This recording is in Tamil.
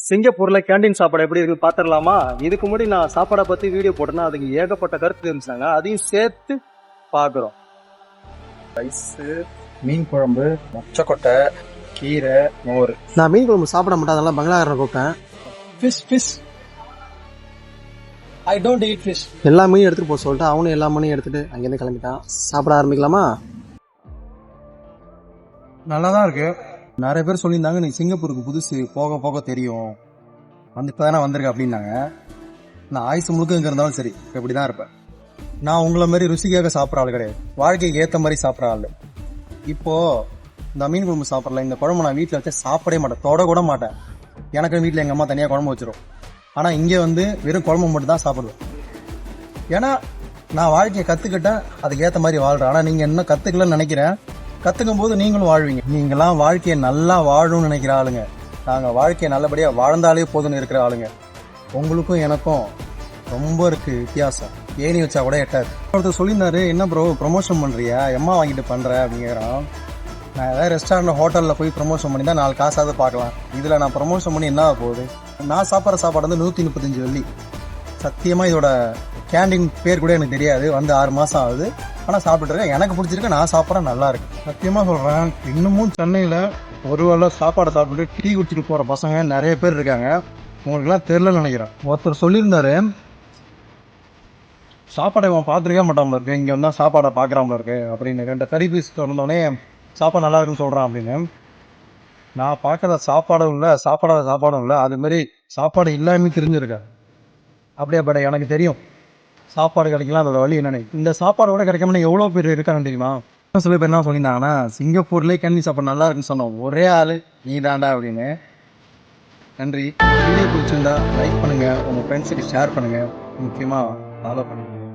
சிங்கப்பூர்ல கேண்டீன் சாப்பாடு எப்படி இருக்கு பாத்திரலாமா? இதுக்கு முன்னாடி நான் சாப்பாடை பத்தி வீடியோ போட்டேன்னா அதுக்கு ஏகப்பட்ட கருத்து இருந்துச்சாங்க. அதையும் சேர்த்து பாக்குறோம். ரைஸ், மீன் குழம்பு, மொச்சக்கொட்டை, கீரை, மோர். நான் மீன் குழம்பு சாப்பிட மாட்டேன், அதெல்லாம் பங்களாக்காரன் கூப்பிட்டேன். Fish I don't eat fish. எல்லா மீனும் எடுத்துட்டு போக சொல்லிட்டு அவனும் எல்லா மீனையும் எடுத்துட்டு அங்கேருந்து கிளம்பிட்டான். சாப்பிட ஆரம்பிக்கலாமா? நல்லா தான் இருக்கு. நிறைய பேர் சொல்லியிருந்தாங்க நீ சிங்கப்பூருக்கு புதுசு, போக போக தெரியும், வந்து இப்போ தானே வந்திருக்க அப்படின்னாங்க. நான் ஆயுசு முழுக்க இங்கே இருந்தாலும் சரி இப்படி தான் இருப்பேன். நான் உங்களை மாதிரி ருசிக்காக சாப்பிட்ற ஆள் கிடையாது, வாழ்க்கைக்கு ஏற்ற மாதிரி சாப்பிட்ற ஆள். இப்போது இந்த மீன் குழம்பு சாப்பிட்றல, இந்த குழம்பு நான் வீட்டில் வச்சு சாப்பிடவே மாட்டேன், தொட கூட மாட்டேன். எனக்கு வீட்டில் எங்கள் அம்மா தனியாக குழம்பு வச்சிரும். ஆனால் இங்கே வந்து வெறும் குழம்பு மட்டும் தான் சாப்பிடுவேன். ஏன்னா நான் வாழ்க்கையை கற்றுக்கிட்டேன், அதுக்கு ஏற்ற மாதிரி வாழ்கிறேன். ஆனால் நீங்கள் இன்னும் கற்றுக்கலன்னு நினைக்கிறேன். கற்றுக்கும் போது நீங்களும் வாழ்வீங்க. நீங்களாம் வாழ்க்கையை நல்லா வாழணும்னு நினைக்கிற ஆளுங்க. நாங்கள் வாழ்க்கையை நல்லபடியாக வாழ்ந்தாலே போதும்னு இருக்கிற ஆளுங்க. உங்களுக்கும் எனக்கும் ரொம்ப இருக்குது வித்தியாசம். ஏணி வச்சா கூட எட்டாது. ஒருத்தர் சொல்லியிருந்தாரு, என்ன ப்ரோ ப்ரொமோஷன் பண்ணுறியா, எம்மா வாங்கிட்டு பண்ணுற அப்படிங்கிறான். நான் ஏதாவது ரெஸ்டாரண்ட் ஹோட்டலில் போய் ப்ரொமோஷன் பண்ணி தான் 4 காசாவது பார்க்கலாம். இதில் நான் ப்ரொமோஷன் பண்ணி என்ன போகுது? நான் சாப்பிட்ற சாப்பாடு வந்து 135 வெள்ளி. சத்தியமாக இதோட கேண்டீன் பேர் கூட எனக்கு தெரியாது. வந்து 6 மாதம் ஆகுது. ஆனால் சாப்பிட்டுருக்கேன், எனக்கு பிடிச்சிருக்கு, நான் சாப்பிட்றேன், நல்லா இருக்கு. சத்தியமாக சொல்கிறேன், இன்னமும் சென்னையில் ஒரு வேளை சாப்பாடை சாப்பிட்டு டீ குடிச்சிட்டு போகிற பசங்க நிறைய பேர் இருக்காங்க. உங்களுக்குலாம் தெரிலன்னு நினைக்கிறேன். ஒருத்தர் சொல்லியிருந்தாரு, சாப்பாடை இவன் பார்த்துருக்கே மாட்டாமல் இருக்கு, இங்கே வந்தால் சாப்பாடை பார்க்குறாமல் இருக்கு அப்படின்னு. 2 கறி பீஸ் திறந்தோடனே சாப்பாடு நல்லா இருக்குன்னு சொல்கிறான் அப்படின்னு. நான் பார்க்குற சாப்பாடும் இல்லை, சாப்பாடாத சாப்பாடும் இல்லை, அதுமாரி சாப்பாடு இல்லாமல் தெரிஞ்சிருக்கேன். அப்படியே பட் எனக்கு தெரியும் சாப்பாடு கிடைக்கலாம் அதோட வழி என்னென்னு. இந்த சாப்பாடு கூட கிடைக்காம எவ்வளோ பேர் இருக்கான்னு தெரியுமா? சில பேர் என்ன சொல்லியிருந்தாங்கன்னா, சிங்கப்பூர்லேயே கேண்டீன் சாப்பாடு நல்லா இருக்குன்னு சொன்னோம், ஒரே ஆள் நீ தாண்டா அப்படின்னு. நன்றி. வீடியோ பிடிச்சிருந்தா லைக் பண்ணுங்கள், உங்கள் ஃப்ரெண்ட்ஸுக்கு ஷேர் பண்ணுங்கள், முக்கியமாக ஃபாலோ பண்ணுங்கள்.